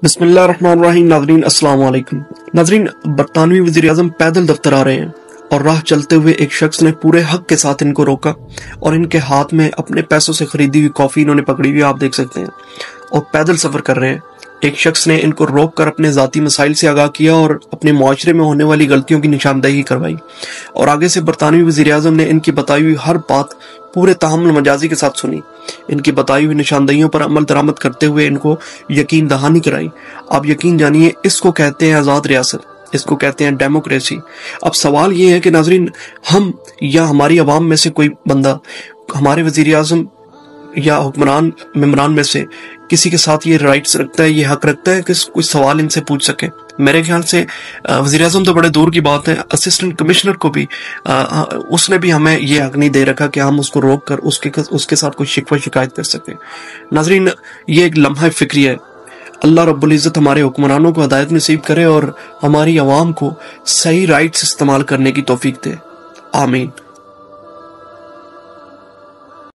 بسم اللہ الرحمن الرحیم۔ ناظرین السلام علیکم۔ ناظرین، برطانوی وزیر اعظم پیدل دفتر آ رہے ہیں اور راہ چلتے ہوئے ایک شخص نے پورے حق کے ساتھ ان کو روکا اور ان کے ہاتھ میں اپنے پیسوں سے خریدی ہوئی کافی انہوں نے پکڑی ہوئی، آپ دیکھ سکتے ہیں، اور پیدل سفر کر رہے ہیں۔ ایک شخص نے ان کو روک کر اپنے ذاتی مسائل سے آگاہ کیا اور اپنے معاشرے میں ہونے والی غلطیوں کی نشاندہی کروائی، اور آگے سے برطانوی وزیر اعظم نے ان کی بتائی ہوئی ہر بات پورے تحمل مجازی کے ساتھ سنی، ان کی بتائی ہوئی نشاندہیوں پر عمل درآمد کرتے ہوئے ان کو یقین دہانی کرائی۔ آپ یقین جانیے، اس کو کہتے ہیں آزاد ریاست، اس کو کہتے ہیں ڈیموکریسی۔ اب سوال یہ ہے کہ ناظرین، ہم یا ہماری عوام میں سے کوئی بندہ ہمارے وزیر اعظم یا حکمران ممبران میں سے کسی کے ساتھ یہ رائٹس رکھتا ہے، یہ حق رکھتا ہے کہ کوئی سوال ان سے پوچھ سکے؟ میرے خیال سے وزیر اعظم تو بڑے دور کی بات ہے، اسسٹنٹ کمشنر کو بھی اس نے بھی ہمیں یہ حق نہیں دے رکھا کہ ہم اس کو روک کر اس کے ساتھ کوئی شکوہ شکایت کر سکیں۔ ناظرین، یہ ایک لمحہ فکری ہے۔ اللہ رب العزت ہمارے حکمرانوں کو ہدایت نصیب کرے اور ہماری عوام کو صحیح رائٹس استعمال کرنے کی توفیق دے، آمین۔